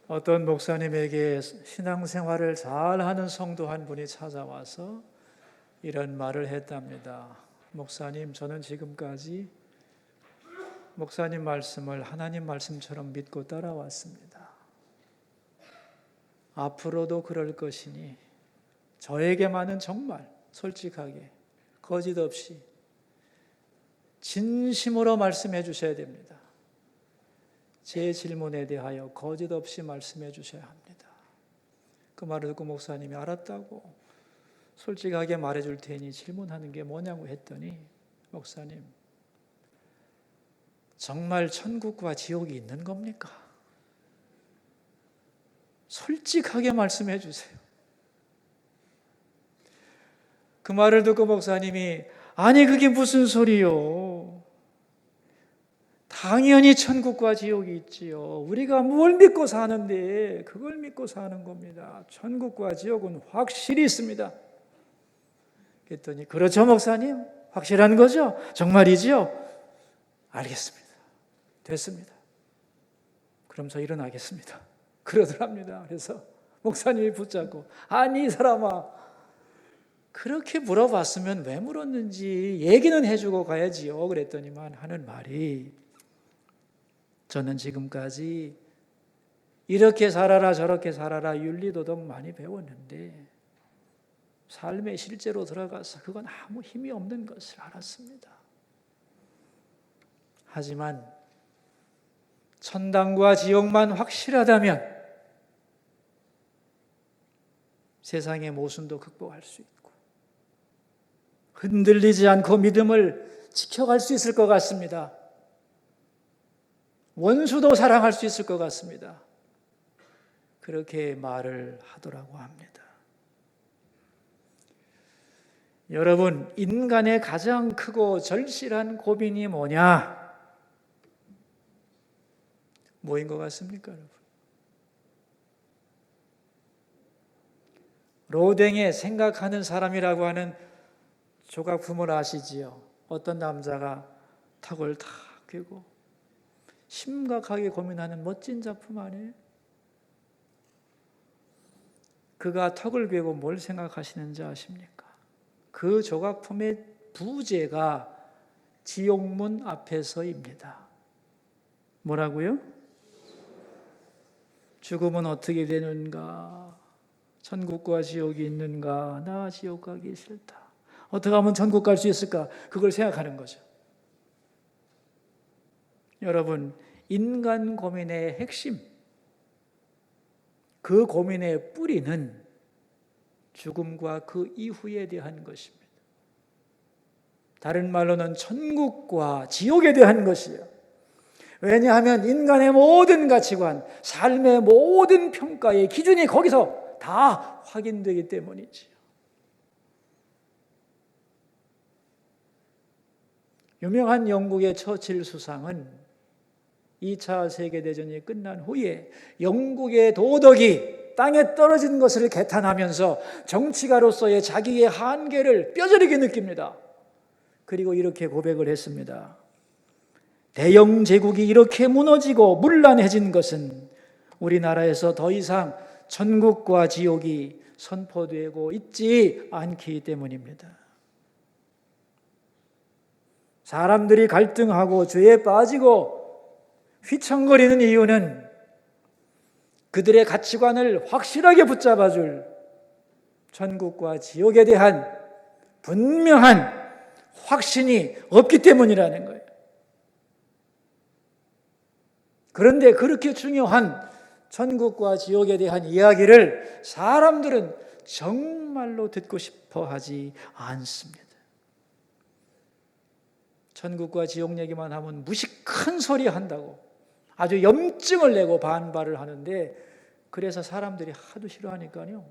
어떤 목사님에게 신앙생활을 잘하는 성도 한 분이 찾아와서 이런 말을 했답니다. 목사님, 저는 지금까지 목사님 말씀을 하나님 말씀처럼 믿고 따라왔습니다. 앞으로도 그럴 것이니 저에게만은 정말 솔직하게 거짓 없이 진심으로 말씀해 주셔야 됩니다. 제 질문에 대하여 거짓 없이 말씀해 주셔야 합니다. 그 말을 듣고 목사님이 알았다고 솔직하게 말해 줄 테니 질문하는 게 뭐냐고 했더니, 목사님, 정말 천국과 지옥이 있는 겁니까? 솔직하게 말씀해 주세요. 그 말을 듣고 목사님이, 아니 그게 무슨 소리요? 당연히 천국과 지옥이 있지요. 우리가 뭘 믿고 사는데 그걸 믿고 사는 겁니다. 천국과 지옥은 확실히 있습니다. 그랬더니, 그렇죠 목사님? 확실한 거죠? 정말이지요? 알겠습니다. 됐습니다. 그럼 저 일어나겠습니다. 그러더랍니다. 그래서 목사님이 붙잡고, 아니 이 사람아, 그렇게 물어봤으면 왜 물었는지 얘기는 해주고 가야지요. 그랬더니만 하는 말이, 저는 지금까지 이렇게 살아라 저렇게 살아라 윤리도덕 많이 배웠는데 삶에 실제로 들어가서 그건 아무 힘이 없는 것을 알았습니다. 하지만 천당과 지옥만 확실하다면 세상의 모순도 극복할 수 있고 흔들리지 않고 믿음을 지켜갈 수 있을 것 같습니다. 원수도 사랑할 수 있을 것 같습니다. 그렇게 말을 하더라고 합니다. 여러분, 인간의 가장 크고 절실한 고민이 뭐냐? 뭐인 것 같습니까, 여러분? 로댕의 생각하는 사람이라고 하는 조각품을 아시지요? 어떤 남자가 턱을 탁 꿰고 심각하게 고민하는 멋진 작품 아니에요? 그가 턱을 꿰고 뭘 생각하시는지 아십니까? 그 조각품의 부제가 지옥문 앞에서입니다. 뭐라고요? 죽음은 어떻게 되는가? 천국과 지옥이 있는가? 나 지옥 가기 싫다. 어떻게 하면 천국 갈 수 있을까? 그걸 생각하는 거죠. 여러분, 인간 고민의 핵심, 그 고민의 뿌리는 죽음과 그 이후에 대한 것입니다. 다른 말로는 천국과 지옥에 대한 것이에요. 왜냐하면 인간의 모든 가치관, 삶의 모든 평가의 기준이 거기서 다 확인되기 때문이지요. 유명한 영국의 처칠 수상은 2차 세계대전이 끝난 후에 영국의 도덕이 땅에 떨어진 것을 개탄하면서 정치가로서의 자기의 한계를 뼈저리게 느낍니다. 그리고 이렇게 고백을 했습니다. 대영 제국이 이렇게 무너지고 문란해진 것은 우리나라에서 더 이상 천국과 지옥이 선포되고 있지 않기 때문입니다. 사람들이 갈등하고 죄에 빠지고 휘청거리는 이유는 그들의 가치관을 확실하게 붙잡아줄 천국과 지옥에 대한 분명한 확신이 없기 때문이라는 거예요. 그런데 그렇게 중요한 천국과 지옥에 대한 이야기를 사람들은 정말로 듣고 싶어 하지 않습니다. 천국과 지옥 얘기만 하면 무식한 소리 한다고 아주 염증을 내고 반발을 하는데, 그래서 사람들이 하도 싫어하니까요,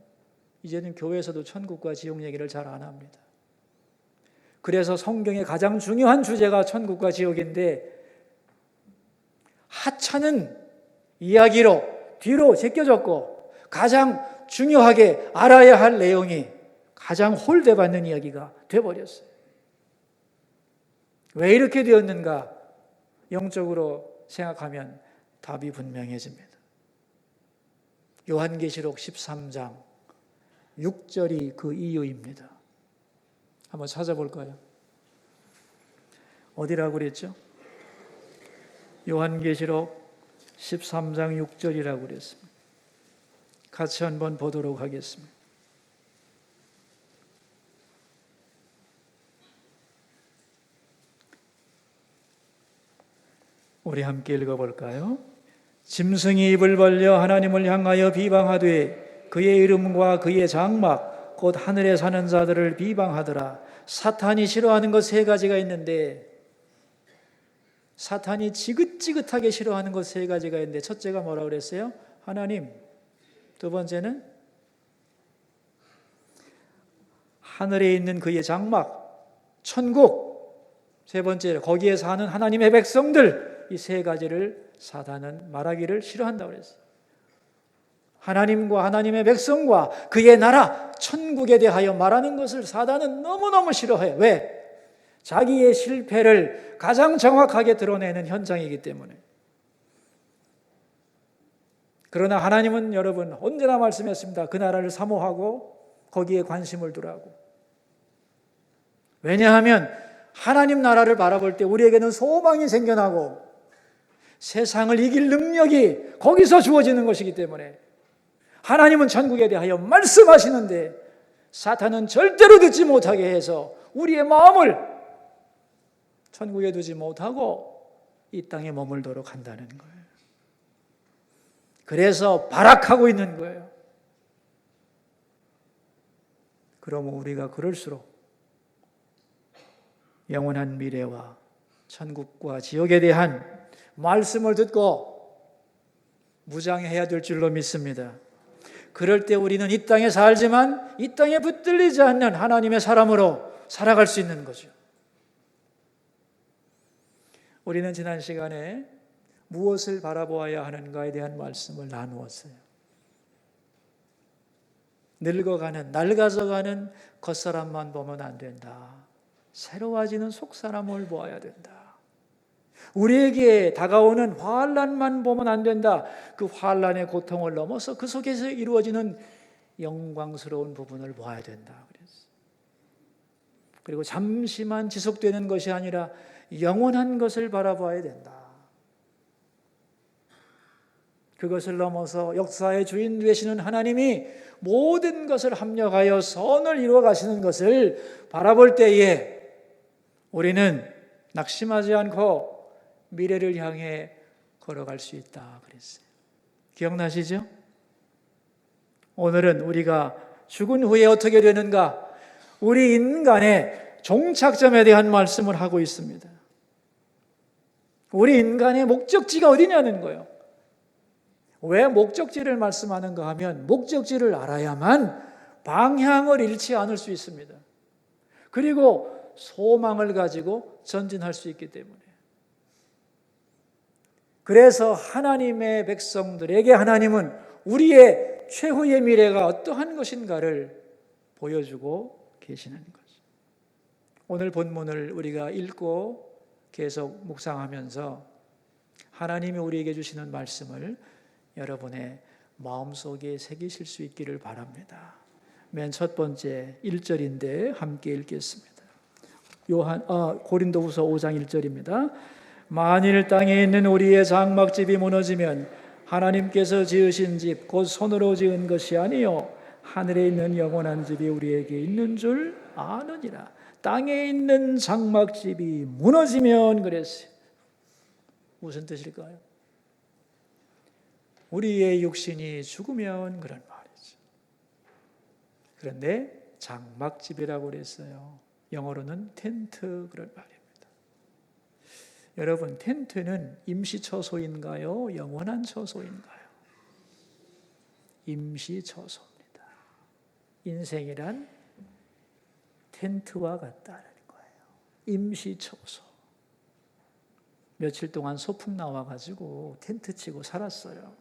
이제는 교회에서도 천국과 지옥 얘기를 잘 안 합니다. 그래서 성경의 가장 중요한 주제가 천국과 지옥인데 하찮은 이야기로 뒤로 제껴졌고 가장 중요하게 알아야 할 내용이 가장 홀대받는 이야기가 돼버렸어요. 왜 이렇게 되었는가? 영적으로 생각하면 답이 분명해집니다. 요한계시록 13장 6절이 그 이유입니다. 한번 찾아볼까요? 어디라고 그랬죠? 요한계시록 13장 6절이라고 그랬습니다. 같이 한번 보도록 하겠습니다. 우리 함께 읽어볼까요? 짐승이 입을 벌려 하나님을 향하여 비방하되 그의 이름과 그의 장막 곧 하늘에 사는 자들을 비방하더라. 사탄이 싫어하는 것 세 가지가 있는데, 사탄이 지긋지긋하게 싫어하는 것 세 가지가 있는데, 첫째가 뭐라고 그랬어요? 하나님. 두 번째는 하늘에 있는 그의 장막, 천국. 세 번째, 거기에 사는 하나님의 백성들. 이 세 가지를 사탄은 말하기를 싫어한다고 그랬어요. 하나님과 하나님의 백성과 그의 나라, 천국에 대하여 말하는 것을 사탄은 너무너무 싫어해요. 왜? 자기의 실패를 가장 정확하게 드러내는 현장이기 때문에. 그러나 하나님은 여러분 언제나 말씀했습니다. 그 나라를 사모하고 거기에 관심을 두라고. 왜냐하면 하나님 나라를 바라볼 때 우리에게는 소망이 생겨나고 세상을 이길 능력이 거기서 주어지는 것이기 때문에, 하나님은 천국에 대하여 말씀하시는데 사탄은 절대로 듣지 못하게 해서 우리의 마음을 천국에 두지 못하고 이 땅에 머물도록 한다는 거예요. 그래서 발악하고 있는 거예요. 그러면 우리가 그럴수록 영원한 미래와 천국과 지옥에 대한 말씀을 듣고 무장해야 될 줄로 믿습니다. 그럴 때 우리는 이 땅에 살지만 이 땅에 붙들리지 않는 하나님의 사람으로 살아갈 수 있는 거죠. 우리는 지난 시간에 무엇을 바라보아야 하는가에 대한 말씀을 나누었어요. 늙어가는, 낡아져가는 겉사람만 보면 안 된다. 새로워지는 속사람을 보아야 된다. 우리에게 다가오는 환난만 보면 안 된다. 그 환난의 고통을 넘어서 그 속에서 이루어지는 영광스러운 부분을 보아야 된다. 그리고 잠시만 지속되는 것이 아니라 영원한 것을 바라봐야 된다. 그것을 넘어서 역사의 주인 되시는 하나님이 모든 것을 합력하여 선을 이루어 가시는 것을 바라볼 때에 우리는 낙심하지 않고 미래를 향해 걸어갈 수 있다 그랬어요. 기억나시죠? 오늘은 우리가 죽은 후에 어떻게 되는가? 우리 인간의 종착점에 대한 말씀을 하고 있습니다. 우리 인간의 목적지가 어디냐는 거예요. 왜 목적지를 말씀하는가 하면 목적지를 알아야만 방향을 잃지 않을 수 있습니다. 그리고 소망을 가지고 전진할 수 있기 때문에. 그래서 하나님의 백성들에게 하나님은 우리의 최후의 미래가 어떠한 것인가를 보여주고 계시는 거죠. 오늘 본문을 우리가 읽고 계속 묵상하면서 하나님이 우리에게 주시는 말씀을 여러분의 마음속에 새기실 수 있기를 바랍니다. 맨 첫 번째 1절인데 함께 읽겠습니다. 고린도후서 5장 1절입니다. 만일 땅에 있는 우리의 장막집이 무너지면 하나님께서 지으신 집 곧 손으로 지은 것이 아니요 하늘에 있는 영원한 집이 우리에게 있는 줄 아느니라. 땅에 있는 장막집이 무너지면 그랬어요. 무슨 뜻일까요? 우리의 육신이 죽으면 그런 말이죠. 그런데 장막집이라고 그랬어요. 영어로는 텐트 그런 말입니다. 여러분, 텐트는 임시 처소인가요? 영원한 처소인가요? 임시 처소입니다. 인생이란 텐트와 같다는 거예요. 임시 처소. 며칠 동안 소풍 나와가지고 텐트 치고 살았어요.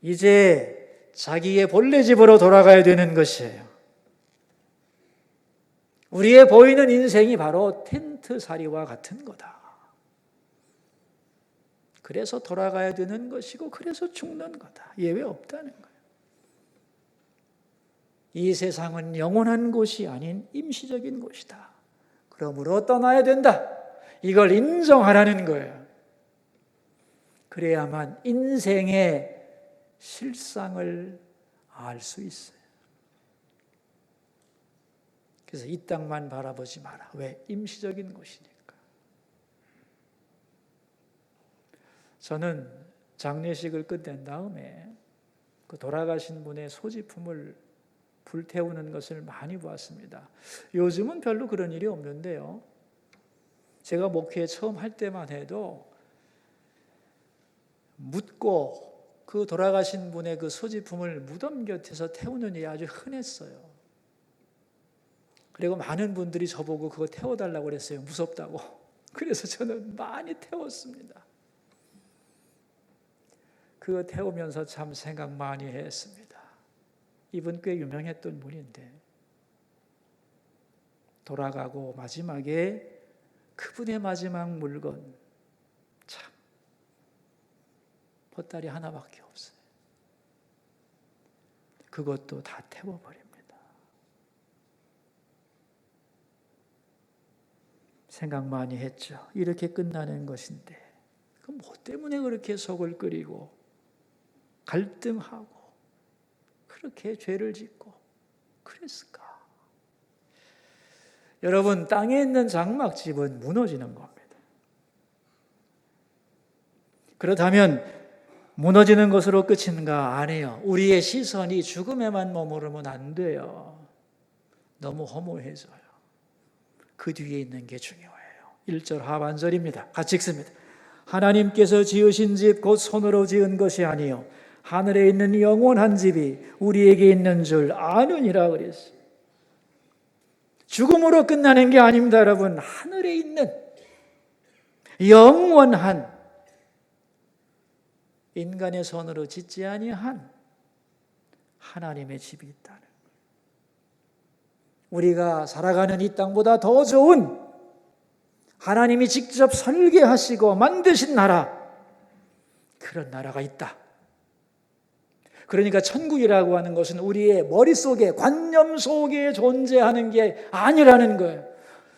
이제 자기의 본래 집으로 돌아가야 되는 것이에요. 우리의 보이는 인생이 바로 텐트살이와 같은 거다. 그래서 돌아가야 되는 것이고 그래서 죽는 거다. 예외 없다는 거예요. 이 세상은 영원한 곳이 아닌 임시적인 곳이다. 그러므로 떠나야 된다. 이걸 인정하라는 거예요. 그래야만 인생의 실상을 알 수 있어요. 그래서 이 땅만 바라보지 마라. 왜? 임시적인 곳이니까. 저는 장례식을 끝낸 다음에 그 돌아가신 분의 소지품을 불태우는 것을 많이 보았습니다. 요즘은 별로 그런 일이 없는데요. 제가 목회 처음 할 때만 해도 묻고 그 돌아가신 분의 그 소지품을 무덤 곁에서 태우는 일이 아주 흔했어요. 그리고 많은 분들이 저보고 그거 태워달라고 그랬어요. 무섭다고. 그래서 저는 많이 태웠습니다. 그거 태우면서 참 생각 많이 했습니다. 이분 꽤 유명했던 분인데 돌아가고 마지막에 그분의 마지막 물건 참 보따리 하나밖에 없어요. 그것도 다 태워버립니다. 생각 많이 했죠. 이렇게 끝나는 것인데 그럼 뭐 때문에 그렇게 속을 끓이고 갈등하고 그렇게 죄를 짓고 그랬을까? 여러분, 땅에 있는 장막집은 무너지는 겁니다. 그렇다면 무너지는 것으로 끝인가? 아니에요. 우리의 시선이 죽음에만 머무르면 안 돼요. 너무 허무해져요. 그 뒤에 있는 게 중요해요. 1절 하반절입니다. 같이 읽습니다. 하나님께서 지으신 집 곧 손으로 지은 것이 아니요 하늘에 있는 영원한 집이 우리에게 있는 줄 아느니라 그랬어요. 죽음으로 끝나는 게 아닙니다, 여러분. 하늘에 있는 영원한 인간의 손으로 짓지 아니한 하나님의 집이 있다는 거예요. 우리가 살아가는 이 땅보다 더 좋은 하나님이 직접 설계하시고 만드신 나라, 그런 나라가 있다. 그러니까 천국이라고 하는 것은 우리의 머릿속에, 관념 속에 존재하는 게 아니라는 거예요.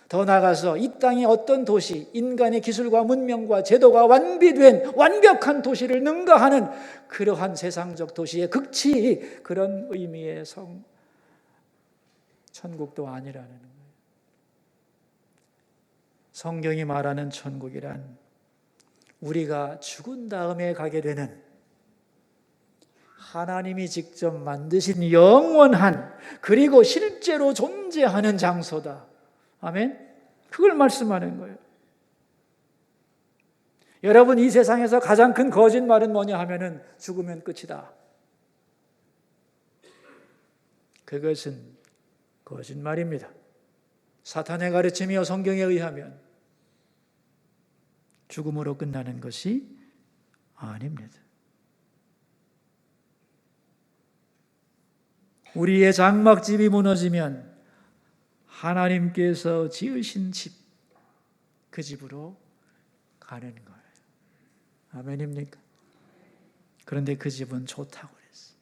더 나아가서 이 땅의 어떤 도시, 인간의 기술과 문명과 제도가 완비된 완벽한 도시를 능가하는 그러한 세상적 도시의 극치, 그런 의미의 천국도 아니라는 거예요. 성경이 말하는 천국이란 우리가 죽은 다음에 가게 되는 하나님이 직접 만드신 영원한, 그리고 실제로 존재하는 장소다. 아멘? 그걸 말씀하는 거예요. 여러분, 이 세상에서 가장 큰 거짓말은 뭐냐 하면은 죽으면 끝이다. 그것은 거짓말입니다. 사탄의 가르침이요 성경에 의하면 죽음으로 끝나는 것이 아닙니다. 우리의 장막집이 무너지면 하나님께서 지으신 집, 그 집으로 가는 거예요. 아멘입니까? 그런데 그 집은 좋다고 그랬어요.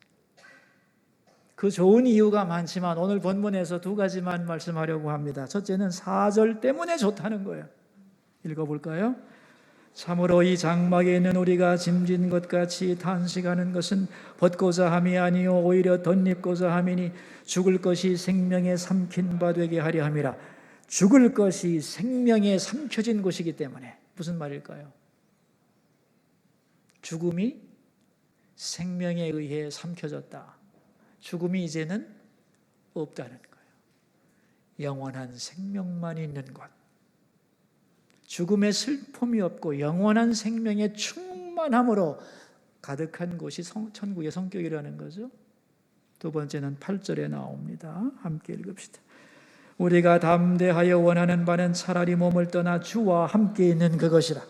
그 좋은 이유가 많지만 오늘 본문에서 두 가지만 말씀하려고 합니다. 첫째는 4절 때문에 좋다는 거예요. 읽어볼까요? 참으로 이 장막에 있는 우리가 짐진 것 같이 탄식하는 것은 벗고자 함이 아니요 오히려 덧입고자 함이니 죽을 것이 생명에 삼킨 바 되게 하려 함이라. 죽을 것이 생명에 삼켜진 것이기 때문에. 무슨 말일까요? 죽음이 생명에 의해 삼켜졌다. 죽음이 이제는 없다는 거예요. 영원한 생명만 있는 것, 죽음의 슬픔이 없고 영원한 생명의 충만함으로 가득한 곳이 천국의 성격이라는 거죠. 두 번째는 8절에 나옵니다. 함께 읽읍시다. 우리가 담대하여 원하는 바는 차라리 몸을 떠나 주와 함께 있는 그것이라.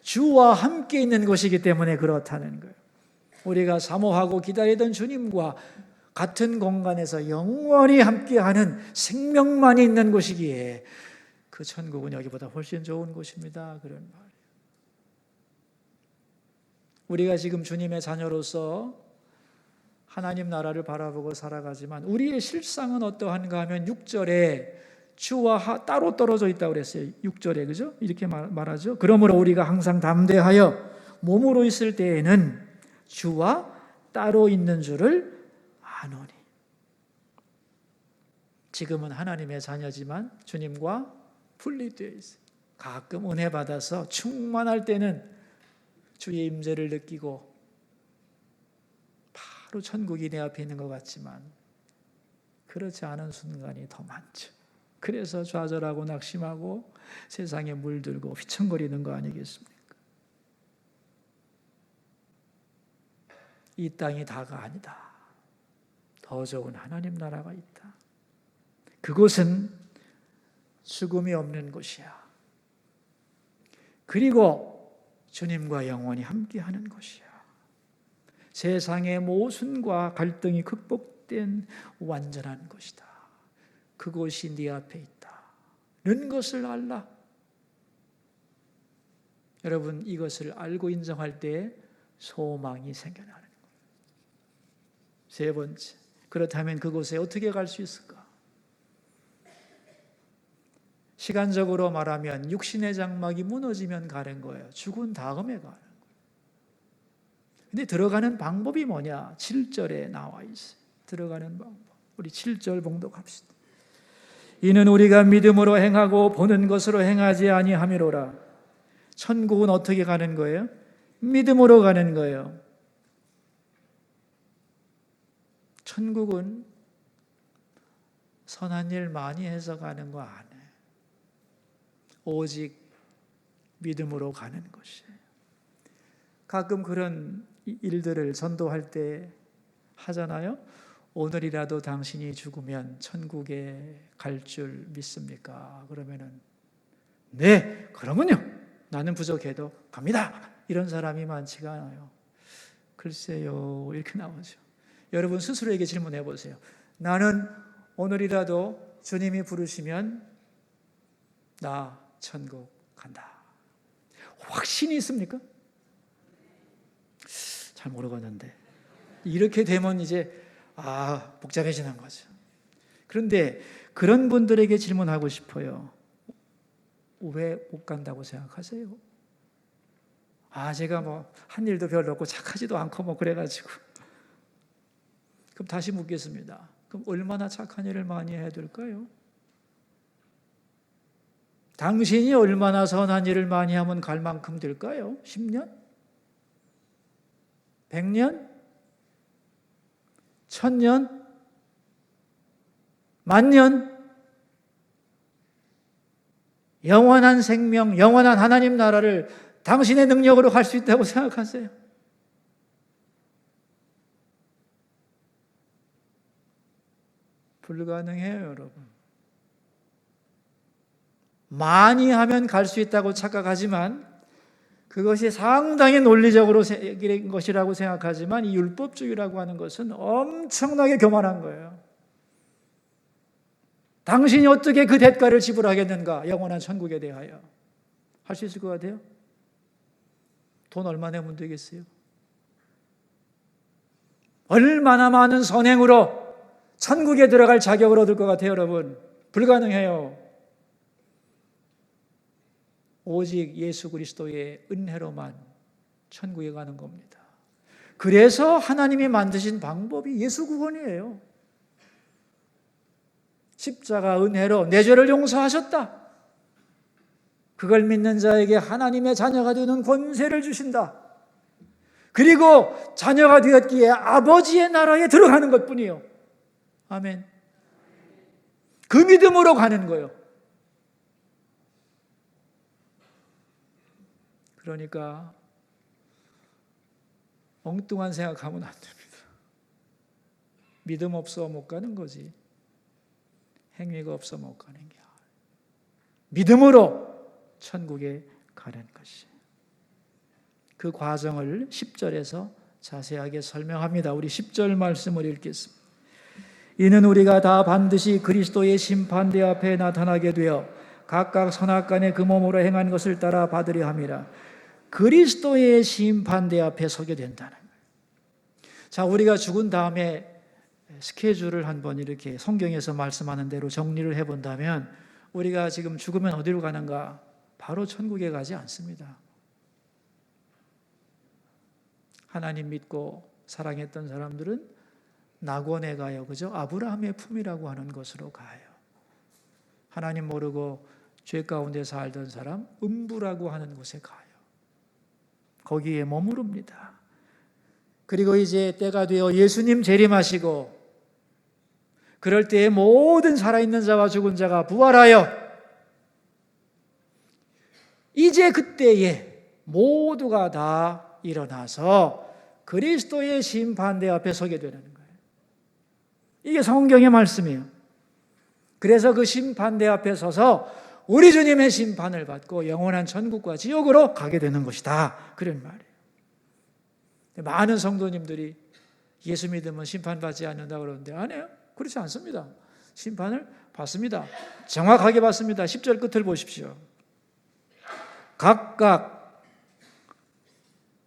주와 함께 있는 것이기 때문에 그렇다는 거예요. 우리가 사모하고 기다리던 주님과 같은 공간에서 영원히 함께하는 생명만 있는 곳이기에 그 천국은 여기보다 훨씬 좋은 곳입니다. 그런 말이에요. 우리가 지금 주님의 자녀로서 하나님 나라를 바라보고 살아가지만 우리의 실상은 어떠한가 하면 6절에 주와 따로 떨어져 있다고 그랬어요. 6절에 그죠? 이렇게 말하죠. 그러므로 우리가 항상 담대하여 몸으로 있을 때에는 주와 따로 있는 줄을 아노니. 지금은 하나님의 자녀지만 주님과 분리되어 있어요. 가끔 은혜 받아서 충만할 때는 주의 임재를 느끼고 바로 천국이 내 앞에 있는 것 같지만 그렇지 않은 순간이 더 많죠. 그래서 좌절하고 낙심하고 세상에 물들고 휘청거리는 거 아니겠습니까? 이 땅이 다가 아니다. 더 좋은 하나님 나라가 있다. 그곳은 죽음이 없는 곳이야. 그리고 주님과 영원히 함께하는 곳이야. 세상의 모순과 갈등이 극복된 완전한 곳이다. 그곳이 네 앞에 있다는 것을 알라. 여러분, 이것을 알고 인정할 때 소망이 생겨나는 거예요. 세 번째, 그렇다면 그곳에 어떻게 갈 수 있을까? 시간적으로 말하면 육신의 장막이 무너지면 가는 거예요. 죽은 다음에 가는 거예요. 근데 들어가는 방법이 뭐냐? 7절에 나와 있어요. 들어가는 방법. 우리 7절 봉독합시다. 이는 우리가 믿음으로 행하고 보는 것으로 행하지 아니함이로라. 천국은 어떻게 가는 거예요? 믿음으로 가는 거예요. 천국은 선한 일 많이 해서 가는 거 아니에요. 오직 믿음으로 가는 것이에요. 가끔 그런 일들을 전도할 때 하잖아요. 오늘이라도 당신이 죽으면 천국에 갈 줄 믿습니까? 그러면은 네, 그러면요. 나는 부족해도 갑니다. 이런 사람이 많지가 않아요. 글쎄요, 이렇게 나오죠. 여러분 스스로에게 질문해 보세요. 나는 오늘이라도 주님이 부르시면 나 천국 간다. 확신이 있습니까? 잘 모르겠는데. 이렇게 되면 이제 복잡해지는 거죠. 그런데 그런 분들에게 질문하고 싶어요. 왜 못 간다고 생각하세요? 제가 한 일도 별로 없고 착하지도 않고 그래가지고. 그럼 다시 묻겠습니다. 그럼 얼마나 착한 일을 많이 해야 될까요? 당신이 얼마나 선한 일을 많이 하면 갈 만큼 될까요? 10년? 100년? 1000년? 10,000년? 영원한 생명, 영원한 하나님 나라를 당신의 능력으로 갈 수 있다고 생각하세요? 불가능해요, 여러분. 많이 하면 갈 수 있다고 착각하지만 그것이 상당히 논리적으로 된 것이라고 생각하지만 이 율법주의라고 하는 것은 엄청나게 교만한 거예요. 당신이 어떻게 그 대가를 지불하겠는가? 영원한 천국에 대하여. 할 수 있을 것 같아요? 돈 얼마 내면 되겠어요? 얼마나 많은 선행으로 천국에 들어갈 자격을 얻을 것 같아요, 여러분? 불가능해요. 오직 예수 그리스도의 은혜로만 천국에 가는 겁니다. 그래서 하나님이 만드신 방법이 예수 구원이에요. 십자가 은혜로 내 죄를 용서하셨다. 그걸 믿는 자에게 하나님의 자녀가 되는 권세를 주신다. 그리고 자녀가 되었기에 아버지의 나라에 들어가는 것뿐이요. 아멘. 그 믿음으로 가는 거예요. 그러니까 엉뚱한 생각하면 안 됩니다. 믿음 없어 못 가는 거지. 행위가 없어 못 가는 게 아니에요. 믿음으로 천국에 가는 것이에요. 그 과정을 10절에서 자세하게 설명합니다. 우리 10절 말씀을 읽겠습니다. 이는 우리가 다 반드시 그리스도의 심판대 앞에 나타나게 되어 각각 선악간에 그 몸으로 행한 것을 따라 받으려 함이라. 그리스도의 심판대 앞에 서게 된다는 거예요. 자, 우리가 죽은 다음에 스케줄을 한번 이렇게 성경에서 말씀하는 대로 정리를 해본다면 우리가 지금 죽으면 어디로 가는가? 바로 천국에 가지 않습니다. 하나님 믿고 사랑했던 사람들은 낙원에 가요. 그죠? 아브라함의 품이라고 하는 곳으로 가요. 하나님 모르고 죄 가운데 살던 사람 음부라고 하는 곳에 가요. 거기에 머무릅니다. 그리고 이제 때가 되어 예수님 재림하시고 그럴 때에 모든 살아있는 자와 죽은 자가 부활하여 이제 그때에 모두가 다 일어나서 그리스도의 심판대 앞에 서게 되는 거예요. 이게 성경의 말씀이에요. 그래서 그 심판대 앞에 서서 우리 주님의 심판을 받고 영원한 천국과 지옥으로 가게 되는 것이다. 그런 말이에요. 많은 성도님들이 예수 믿으면 심판받지 않는다 그러는데 아니에요. 그렇지 않습니다. 심판을 받습니다. 정확하게 받습니다. 10절 끝을 보십시오.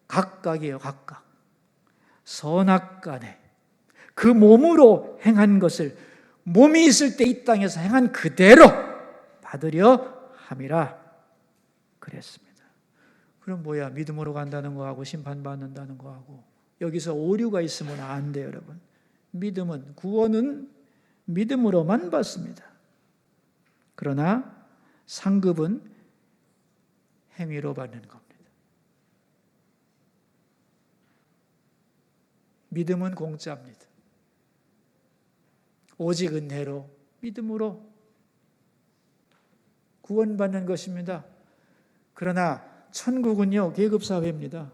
각각이에요. 각각. 선악간에 그 몸으로 행한 것을 몸이 있을 때 이 땅에서 행한 그대로 받으려 함이라 그랬습니다. 그럼 뭐야? 믿음으로 간다는 거하고 심판받는다는 거하고 여기서 오류가 있으면 안 돼요, 여러분. 믿음은, 구원은 믿음으로만 받습니다. 그러나 상급은 행위로 받는 겁니다. 믿음은 공짜입니다. 오직 은혜로 믿음으로 구원받는 것입니다. 그러나 천국은요, 계급사회입니다.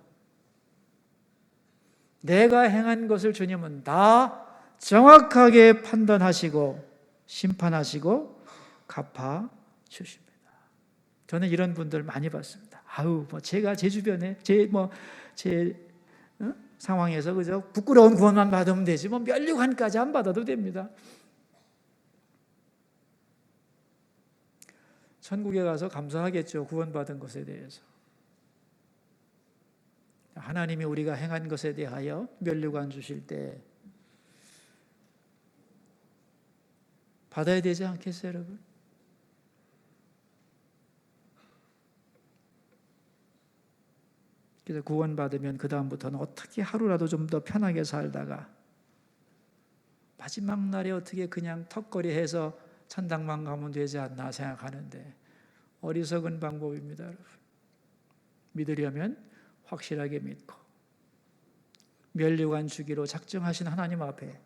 내가 행한 것을 주님은 다 정확하게 판단하시고 심판하시고 갚아 주십니다. 저는 이런 분들 많이 봤습니다. 제가 제 주변에 제 상황에서 그저 부끄러운 구원만 받으면 되지 멸류관까지 안 받아도 됩니다. 천국에 가서 감사하겠죠. 구원받은 것에 대해서. 하나님이 우리가 행한 것에 대하여 멸류관 주실 때 받아야 되지 않겠어요, 여러분? 그래서 구원받으면 그 다음부터는 어떻게 하루라도 좀 더 편하게 살다가 마지막 날에 어떻게 그냥 턱걸이 해서 천당만 가면 되지 않나 생각하는데 어리석은 방법입니다, 여러분. 믿으려면 확실하게 믿고 멸류관 주기로 작정하신 하나님 앞에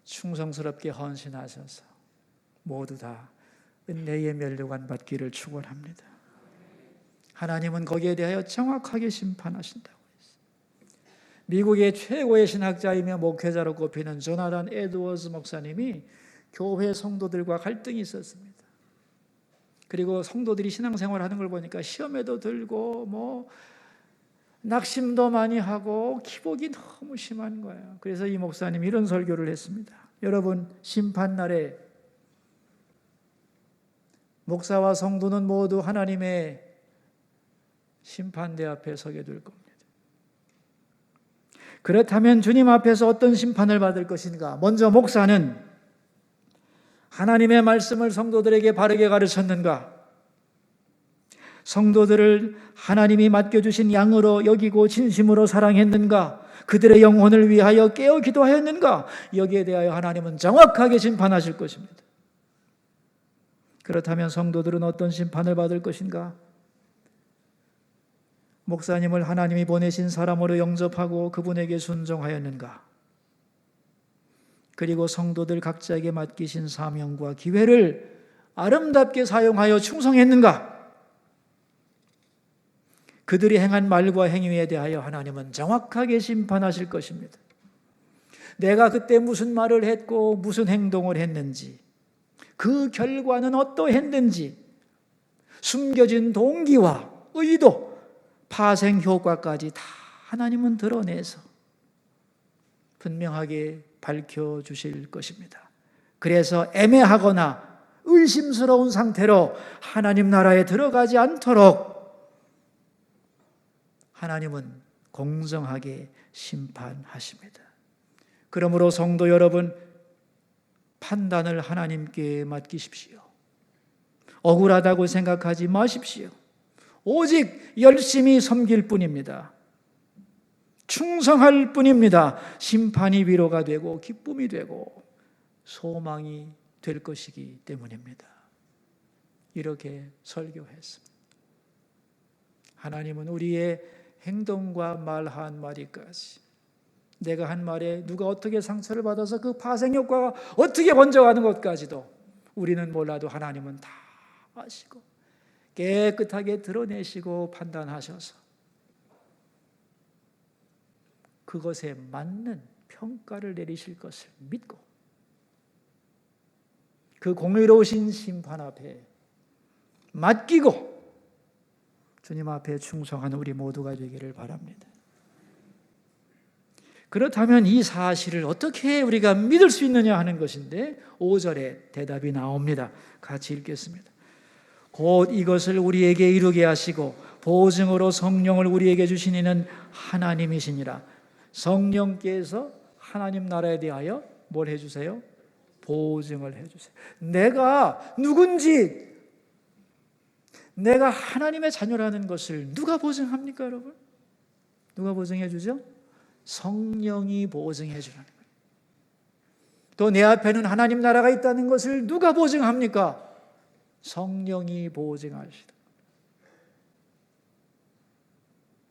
충성스럽게 헌신하셔서 모두 다 은혜의 멸류관 받기를 축원합니다. 하나님은 거기에 대하여 정확하게 심판하신다고 했어요. 미국의 최고의 신학자이며 목회자로 꼽히는 조나단 에드워즈 목사님이 교회 성도들과 갈등이 있었습니다. 그리고 성도들이 신앙생활하는 걸 보니까 시험에도 들고 낙심도 많이 하고 기복이 너무 심한 거예요. 그래서 이 목사님이 이런 설교를 했습니다. 여러분, 심판날에 목사와 성도는 모두 하나님의 심판대 앞에 서게 될 겁니다. 그렇다면 주님 앞에서 어떤 심판을 받을 것인가? 먼저 목사는 하나님의 말씀을 성도들에게 바르게 가르쳤는가? 성도들을 하나님이 맡겨주신 양으로 여기고 진심으로 사랑했는가? 그들의 영혼을 위하여 깨어 기도하였는가? 여기에 대하여 하나님은 정확하게 심판하실 것입니다. 그렇다면 성도들은 어떤 심판을 받을 것인가? 목사님을 하나님이 보내신 사람으로 영접하고 그분에게 순종하였는가? 그리고 성도들 각자에게 맡기신 사명과 기회를 아름답게 사용하여 충성했는가? 그들이 행한 말과 행위에 대하여 하나님은 정확하게 심판하실 것입니다. 내가 그때 무슨 말을 했고 무슨 행동을 했는지, 그 결과는 어떠했는지, 숨겨진 동기와 의도, 파생 효과까지 다 하나님은 드러내서 분명하게 밝혀주실 것입니다. 그래서 애매하거나 의심스러운 상태로 하나님 나라에 들어가지 않도록 하나님은 공정하게 심판하십니다. 그러므로 성도 여러분, 판단을 하나님께 맡기십시오. 억울하다고 생각하지 마십시오. 오직 열심히 섬길 뿐입니다. 충성할 뿐입니다. 심판이 위로가 되고 기쁨이 되고 소망이 될 것이기 때문입니다. 이렇게 설교했습니다. 하나님은 우리의 행동과 말 한마디까지, 내가 한 말에 누가 어떻게 상처를 받아서 그 파생 효과가 어떻게 번져가는 것까지도 우리는 몰라도 하나님은 다 아시고 깨끗하게 드러내시고 판단하셔서 그것에 맞는 평가를 내리실 것을 믿고 그 공의로우신 심판 앞에 맡기고 주님 앞에 충성하는 우리 모두가 되기를 바랍니다. 그렇다면 이 사실을 어떻게 우리가 믿을 수 있느냐 하는 것인데 5절에 대답이 나옵니다. 같이 읽겠습니다. 곧 이것을 우리에게 이루게 하시고 보증으로 성령을 우리에게 주신 이는 하나님이시니라. 성령께서 하나님 나라에 대하여 뭘 해주세요? 보증을 해주세요. 내가 누군지, 내가 하나님의 자녀라는 것을 누가 보증합니까, 여러분? 누가 보증해 주죠? 성령이 보증해 주라는 거예요. 또 내 앞에는 하나님 나라가 있다는 것을 누가 보증합니까? 성령이 보증하시다.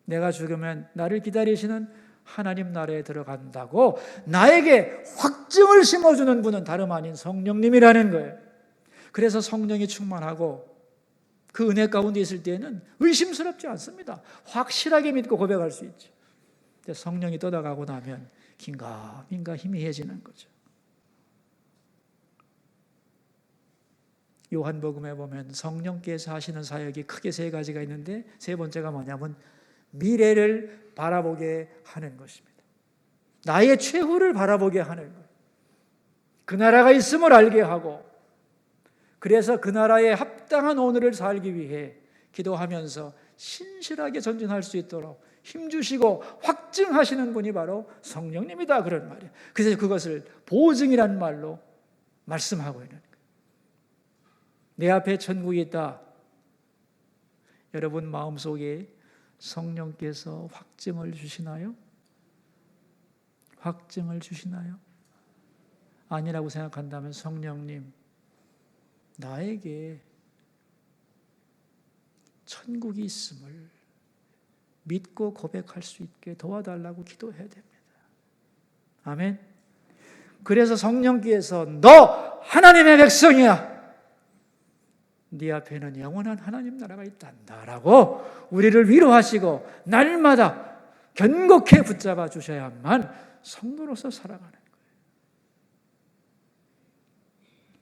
내가 죽으면 나를 기다리시는 하나님 나라에 들어간다고 나에게 확증을 심어주는 분은 다름 아닌 성령님이라는 거예요. 그래서 성령이 충만하고 그 은혜 가운데 있을 때에는 의심스럽지 않습니다. 확실하게 믿고 고백할 수 있죠. 성령이 떠나가고 나면 긴가민가 희미해지는 거죠. 요한복음에 보면 성령께서 하시는 사역이 크게 세 가지가 있는데 세 번째가 뭐냐면 미래를 바라보게 하는 것입니다. 나의 최후를 바라보게 하는 것. 그 나라가 있음을 알게 하고 그래서 그 나라에 합당한 오늘을 살기 위해 기도하면서 신실하게 전진할 수 있도록 힘주시고 확증하시는 분이 바로 성령님이다, 그런 말이에요. 그래서 그것을 보증이라는 말로 말씀하고 있는 거예요. 내 앞에 천국이 있다. 여러분 마음속에 성령께서 확증을 주시나요? 확증을 주시나요? 아니라고 생각한다면 성령님, 나에게 천국이 있음을 믿고 고백할 수 있게 도와달라고 기도해야 됩니다. 아멘. 그래서 성령께서 너 하나님의 백성이야. 네 앞에는 영원한 하나님 나라가 있단다라고 우리를 위로하시고 날마다 견고히 붙잡아 주셔야만 성도로서 살아가는 거예요.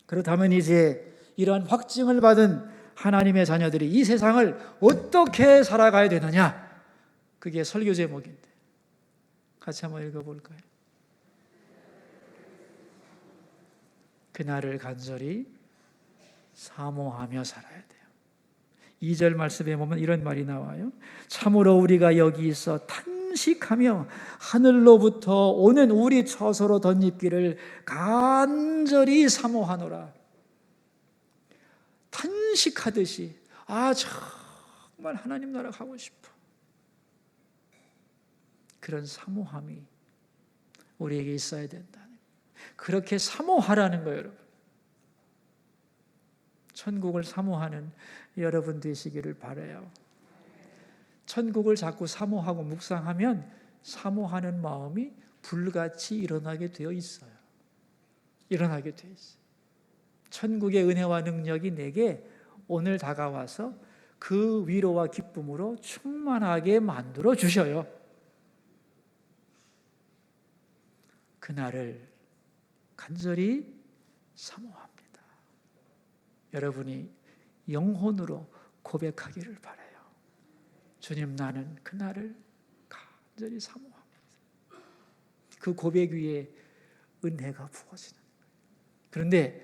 그렇다면 이제 이러한 확증을 받은 하나님의 자녀들이 이 세상을 어떻게 살아가야 되느냐? 그게 설교 제목인데 같이 한번 읽어볼까요? 그날을 간절히 사모하며 살아야 돼요. 2절 말씀에 보면 이런 말이 나와요. 참으로 우리가 여기 있어 탄식하며 하늘로부터 오는 우리 처소로 덧입기를 간절히 사모하노라. 탄식하듯이 정말 하나님 나라 가고 싶어. 그런 사모함이 우리에게 있어야 된다는, 그렇게 사모하라는 거예요, 여러분. 천국을 사모하는 여러분 되시기를 바라요. 천국을 자꾸 사모하고 묵상하면 사모하는 마음이 불같이 일어나게 되어 있어요. 일어나게 되어 있어요. 천국의 은혜와 능력이 내게 오늘 다가와서 그 위로와 기쁨으로 충만하게 만들어 주셔요. 그날을 간절히 사모합니다. 여러분이 영혼으로 고백하기를 바라요. 주님, 나는 그날을 간절히 사모합니다. 그 고백 위에 은혜가 부어지는 거예요. 그런데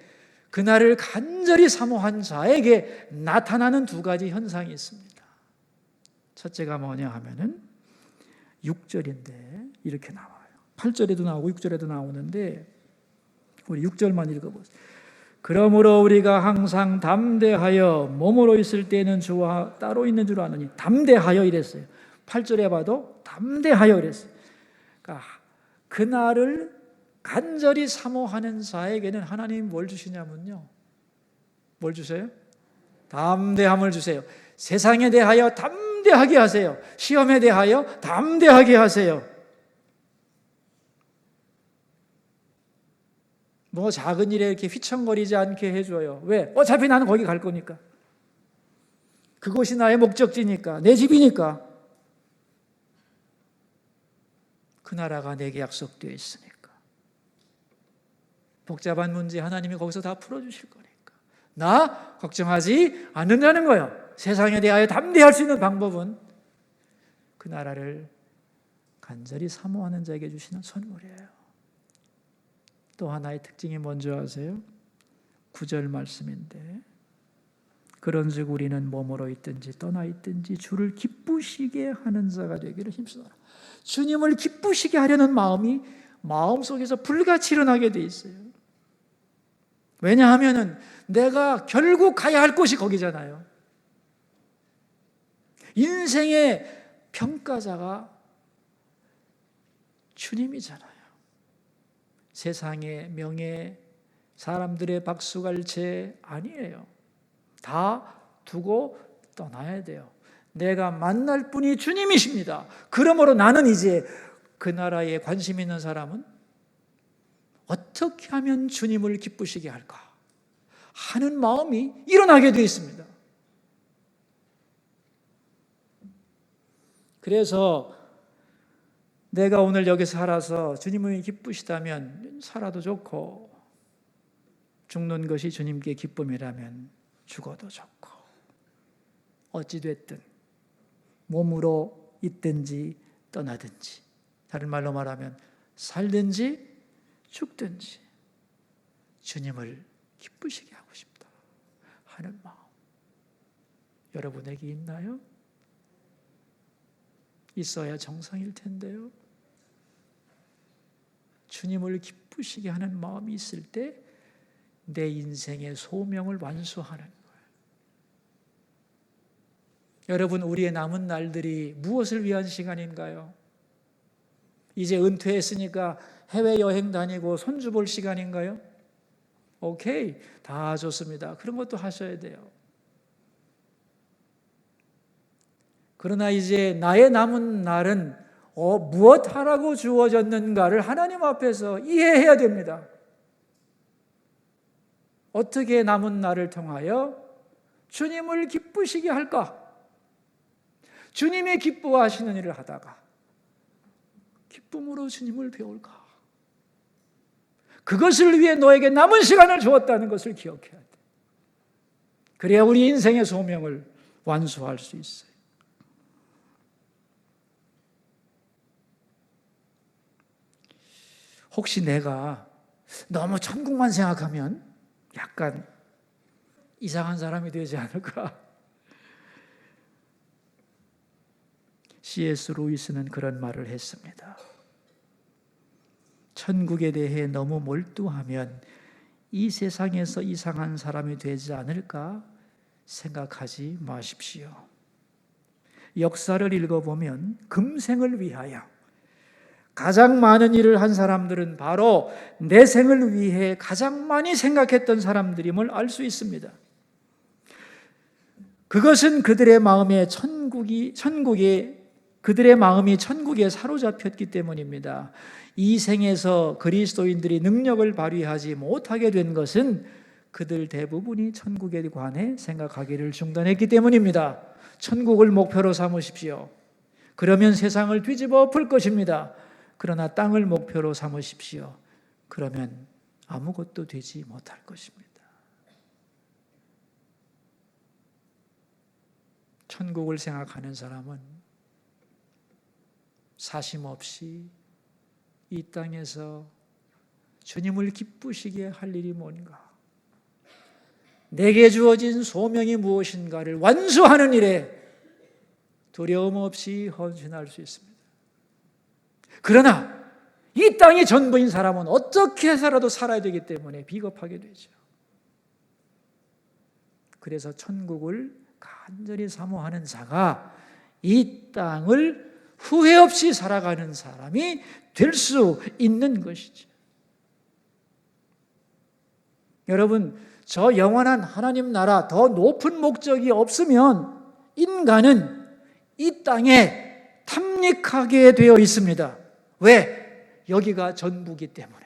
그날을 간절히 사모한 자에게 나타나는 두 가지 현상이 있습니다. 첫째가 뭐냐 하면은 6절인데 이렇게 나와요. 8절에도 나오고 6절에도 나오는데 우리 6절만 읽어보세요. 그러므로 우리가 항상 담대하여 몸으로 있을 때는 주와 따로 있는 줄 아느니, 담대하여 이랬어요. 8절에 봐도 담대하여 이랬어요. 그러니까 그날을 간절히 사모하는 자에게는 하나님이 뭘 주시냐면요, 뭘 주세요? 담대함을 주세요. 세상에 대하여 담대하게 하세요. 시험에 대하여 담대하게 하세요. 뭐 작은 일에 이렇게 휘청거리지 않게 해줘요. 왜? 어차피 나는 거기 갈 거니까. 그곳이 나의 목적지니까, 내 집이니까. 그 나라가 내게 약속되어 있으니까. 복잡한 문제 하나님이 거기서 다 풀어주실 거니까. 나 걱정하지 않는다는 거예요. 세상에 대하여 담대할 수 있는 방법은 그 나라를 간절히 사모하는 자에게 주시는 선물이에요. 또 하나의 특징이 뭔지 아세요? 9절 말씀인데, 그런즉 우리는 몸으로 있든지 떠나 있든지 주를 기쁘시게 하는 자가 되기를 힘쓰노라. 주님을 기쁘시게 하려는 마음이 마음속에서 불같이 일어나게 돼 있어요. 왜냐하면 내가 결국 가야 할 곳이 거기잖아요. 인생의 평가자가 주님이잖아요. 세상의 명예, 사람들의 박수갈채 아니에요. 다 두고 떠나야 돼요. 내가 만날 분이 주님이십니다. 그러므로 나는 이제 그 나라에 관심 있는 사람은 어떻게 하면 주님을 기쁘시게 할까 하는 마음이 일어나게 되어 있습니다. 그래서 내가 오늘 여기 살아서 주님이 기쁘시다면 살아도 좋고, 죽는 것이 주님께 기쁨이라면 죽어도 좋고, 어찌됐든 몸으로 있든지 떠나든지, 다른 말로 말하면 살든지 죽든지 주님을 기쁘시게 하고 싶다 하는 마음 여러분에게 있나요? 있어야 정상일 텐데요. 주님을 기쁘시게 하는 마음이 있을 때 내 인생의 소명을 완수하는 거예요. 여러분, 우리의 남은 날들이 무엇을 위한 시간인가요? 이제 은퇴했으니까 해외여행 다니고 손주 볼 시간인가요? 오케이, 다 좋습니다. 그런 것도 하셔야 돼요. 그러나 이제 나의 남은 날은 무엇 하라고 주어졌는가를 하나님 앞에서 이해해야 됩니다. 어떻게 남은 날을 통하여 주님을 기쁘시게 할까? 주님이 기뻐하시는 일을 하다가 기쁨으로 주님을 배울까? 그것을 위해 너에게 남은 시간을 주었다는 것을 기억해야 돼. 그래야 우리 인생의 소명을 완수할 수 있어요. 혹시 내가 너무 천국만 생각하면 약간 이상한 사람이 되지 않을까? C.S. 루이스는 그런 말을 했습니다. 천국에 대해 너무 몰두하면 이 세상에서 이상한 사람이 되지 않을까 생각하지 마십시오. 역사를 읽어보면 금생을 위하여 가장 많은 일을 한 사람들은 바로 내 생을 위해 가장 많이 생각했던 사람들임을 알 수 있습니다. 그것은 그들의 마음이 천국에 사로잡혔기 때문입니다. 이 생에서 그리스도인들이 능력을 발휘하지 못하게 된 것은 그들 대부분이 천국에 관해 생각하기를 중단했기 때문입니다. 천국을 목표로 삼으십시오. 그러면 세상을 뒤집어 엎을 것입니다. 그러나 땅을 목표로 삼으십시오. 그러면 아무것도 되지 못할 것입니다. 천국을 생각하는 사람은 사심 없이 이 땅에서 주님을 기쁘시게 할 일이 뭔가, 내게 주어진 소명이 무엇인가를 완수하는 일에 두려움 없이 헌신할 수 있습니다. 그러나 이 땅이 전부인 사람은 어떻게 해서라도 살아야 되기 때문에 비겁하게 되죠. 그래서 천국을 간절히 사모하는 자가 이 땅을 후회 없이 살아가는 사람이 될 수 있는 것이죠. 여러분, 저 영원한 하나님 나라 더 높은 목적이 없으면 인간은 이 땅에 탐닉하게 되어 있습니다. 왜? 여기가 전부기 때문에.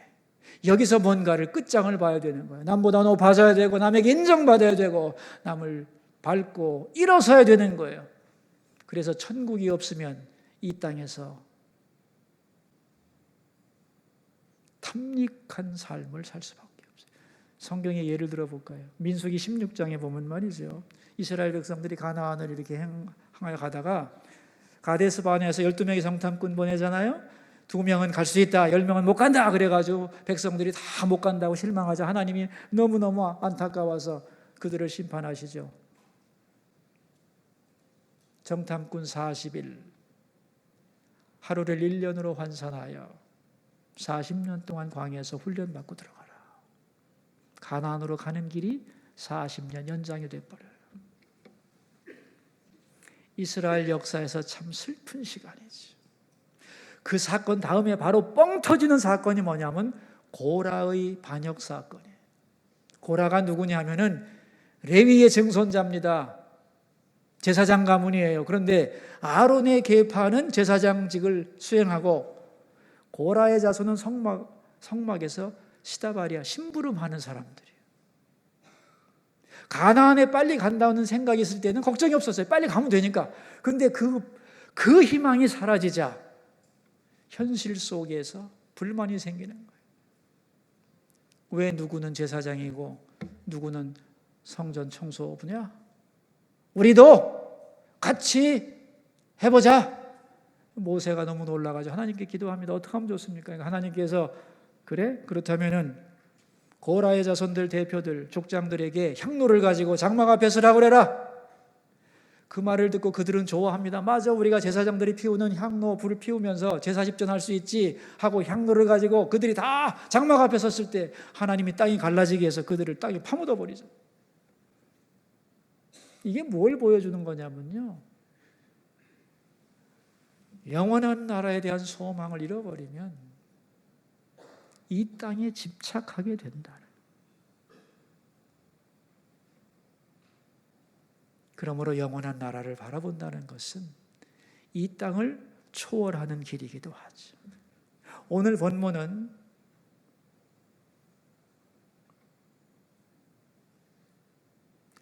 여기서 뭔가를 끝장을 봐야 되는 거예요. 남보다 높아져야 되고 남에게 인정받아야 되고 남을 밟고 일어서야 되는 거예요. 그래서 천국이 없으면 이 땅에서 탐닉한 삶을 살 수밖에 없어요. 성경의 예를 들어볼까요? 민수기 16장에 보면 말이죠. 이스라엘 백성들이 가나안을 이렇게 향하여 가다가 가데스 바네에서 12명의 정탐꾼 보내잖아요. 2명은 갈 수 있다, 10명은 못 간다 그래가지고 백성들이 다 못 간다고 실망하자 하나님이 너무너무 안타까워서 그들을 심판하시죠. 정탐꾼 40일, 하루를 1년으로 환산하여 40년 동안 광야에서 훈련받고 들어가라. 가나안으로 가는 길이 40년 연장이 돼버려요. 이스라엘 역사에서 참 슬픈 시간이죠. 그 사건 다음에 바로 뻥 터지는 사건이 뭐냐면 고라의 반역 사건이에요. 고라가 누구냐면은 레위의 증손자입니다. 제사장 가문이에요. 그런데 아론의 계파는 제사장직을 수행하고 고라의 자손은 성막에서 시다바리아 심부름하는 사람들이에요. 가나안에 빨리 간다는 생각이 있을 때는 걱정이 없었어요. 빨리 가면 되니까. 그런데 그 희망이 사라지자 현실 속에서 불만이 생기는 거예요. 왜 누구는 제사장이고 누구는 성전 청소부냐? 우리도 같이 해보자. 모세가 너무 놀라가지고 하나님께 기도합니다. 어떻게 하면 좋습니까? 그러니까 하나님께서 그래? 그렇다면은 고라의 자손들 대표들 족장들에게 향로를 가지고 장막 앞에 서라고 그래라. 그 말을 듣고 그들은 좋아합니다. 맞아, 우리가 제사장들이 피우는 향로 불을 피우면서 제사 집전할 수 있지 하고 향로를 가지고 그들이 다 장막 앞에 섰을 때 하나님이 땅이 갈라지게 해서 그들을 땅에 파묻어 버리죠. 이게 뭘 보여주는 거냐면요, 영원한 나라에 대한 소망을 잃어버리면 이 땅에 집착하게 된다는. 그러므로 영원한 나라를 바라본다는 것은 이 땅을 초월하는 길이기도 하죠. 오늘 본문은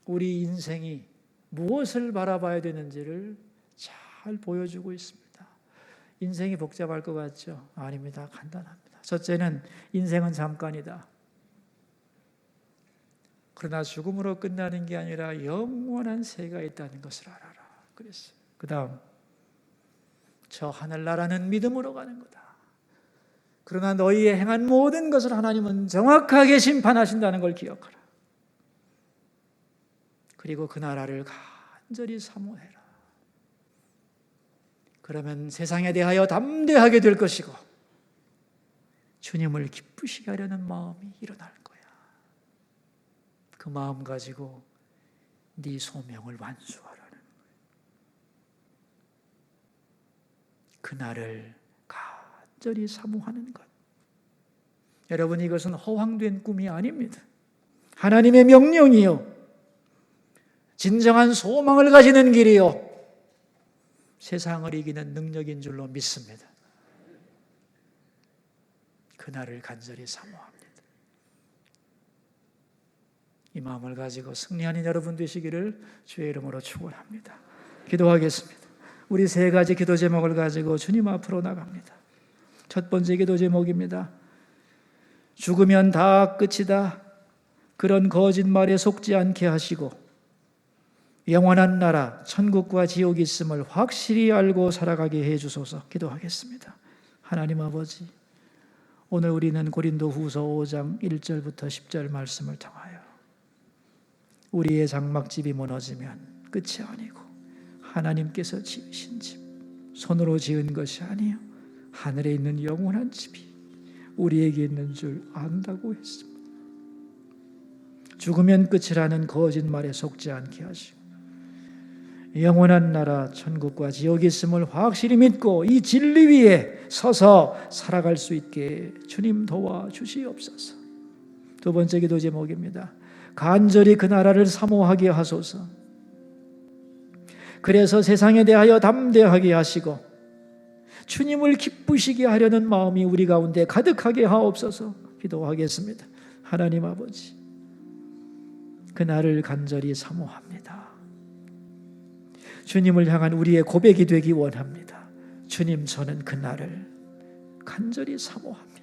우리 인생이 무엇을 바라봐야 되는지를 잘 보여주고 있습니다. 인생이 복잡할 것 같죠? 아닙니다. 간단합니다. 첫째는 인생은 잠깐이다. 그러나 죽음으로 끝나는 게 아니라 영원한 세가 있다는 것을 알아라. 그랬어요. 그 다음, 저 하늘나라는 믿음으로 가는 거다. 그러나 너희의 행한 모든 것을 하나님은 정확하게 심판하신다는 걸 기억하라. 그리고 그 나라를 간절히 사모해라. 그러면 세상에 대하여 담대하게 될 것이고 주님을 기쁘시게 하려는 마음이 일어날 거야. 그 마음 가지고 네 소명을 완수하라는 거예요. 그날을 간절히 사모하는 것. 여러분, 이것은 허황된 꿈이 아닙니다. 하나님의 명령이요, 진정한 소망을 가지는 길이요, 세상을 이기는 능력인 줄로 믿습니다. 그날을 간절히 사모합니다. 이 마음을 가지고 승리하는 여러분 되시기를 주의 이름으로 축원합니다. 기도하겠습니다. 우리 세 가지 기도 제목을 가지고 주님 앞으로 나갑니다. 첫 번째 기도 제목입니다. 죽으면 다 끝이다. 그런 거짓말에 속지 않게 하시고 영원한 나라, 천국과 지옥이 있음을 확실히 알고 살아가게 해주소서. 기도하겠습니다. 하나님 아버지, 오늘 우리는 고린도후서 5장 1절부터 10절 말씀을 통하여 우리의 장막집이 무너지면 끝이 아니고 하나님께서 지으신 집, 손으로 지은 것이 아니요 하늘에 있는 영원한 집이 우리에게 있는 줄 안다고 했습니다. 죽으면 끝이라는 거짓말에 속지 않게 하시고 영원한 나라 천국과 지옥이 있음을 확실히 믿고 이 진리 위에 서서 살아갈 수 있게 주님 도와주시옵소서. 두 번째 기도 제목입니다. 간절히 그 나라를 사모하게 하소서. 그래서 세상에 대하여 담대하게 하시고 주님을 기쁘시게 하려는 마음이 우리 가운데 가득하게 하옵소서. 기도하겠습니다. 하나님 아버지, 그날을 간절히 사모합니다. 주님을 향한 우리의 고백이 되기 원합니다. 주님, 저는 그날을 간절히 사모합니다.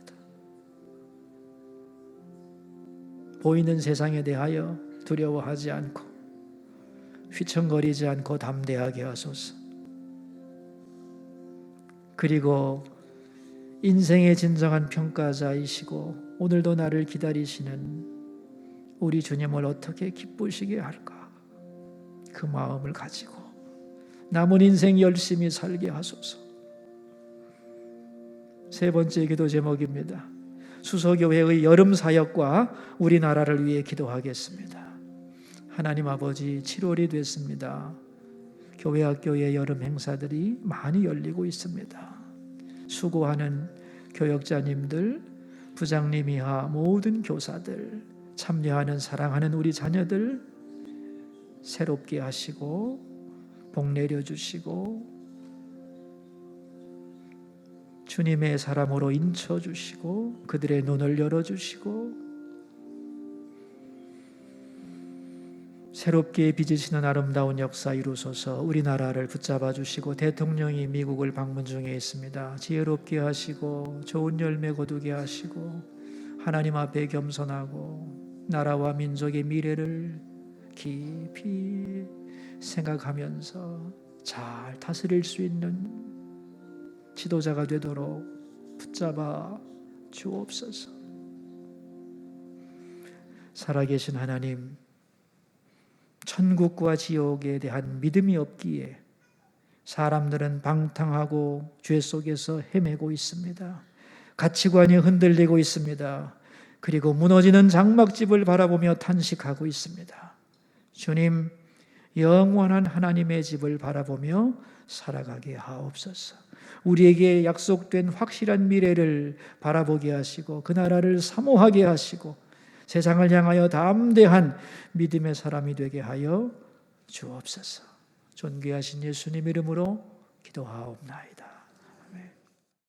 보이는 세상에 대하여 두려워하지 않고 휘청거리지 않고 담대하게 하소서. 그리고 인생의 진정한 평가자이시고 오늘도 나를 기다리시는 우리 주님을 어떻게 기쁘시게 할까? 그 마음을 가지고 남은 인생 열심히 살게 하소서. 세 번째 기도 제목입니다. 수서교회의 여름 사역과 우리나라를 위해 기도하겠습니다. 하나님 아버지, 7월이 됐습니다. 교회 학교의 여름 행사들이 많이 열리고 있습니다. 수고하는 교역자님들, 부장님 이하 모든 교사들, 참여하는 사랑하는 우리 자녀들 새롭게 하시고 복 내려주시고 주님의 사람으로 인쳐주시고 그들의 눈을 열어주시고 새롭게 빚으시는 아름다운 역사 이루소서. 우리나라를 붙잡아 주시고 대통령이 미국을 방문 중에 있습니다. 지혜롭게 하시고 좋은 열매 거두게 하시고 하나님 앞에 겸손하고 나라와 민족의 미래를 깊이 생각하면서 잘 다스릴 수 있는 지도자가 되도록 붙잡아 주옵소서. 살아계신 하나님, 천국과 지옥에 대한 믿음이 없기에 사람들은 방탕하고 죄 속에서 헤매고 있습니다. 가치관이 흔들리고 있습니다. 그리고 무너지는 장막집을 바라보며 탄식하고 있습니다. 주님, 영원한 하나님의 집을 바라보며 살아가게 하옵소서. 우리에게 약속된 확실한 미래를 바라보게 하시고 그 나라를 사모하게 하시고 세상을 향하여 담대한 믿음의 사람이 되게 하여 주옵소서. 존귀하신 예수님 이름으로 기도하옵나이다. 아멘.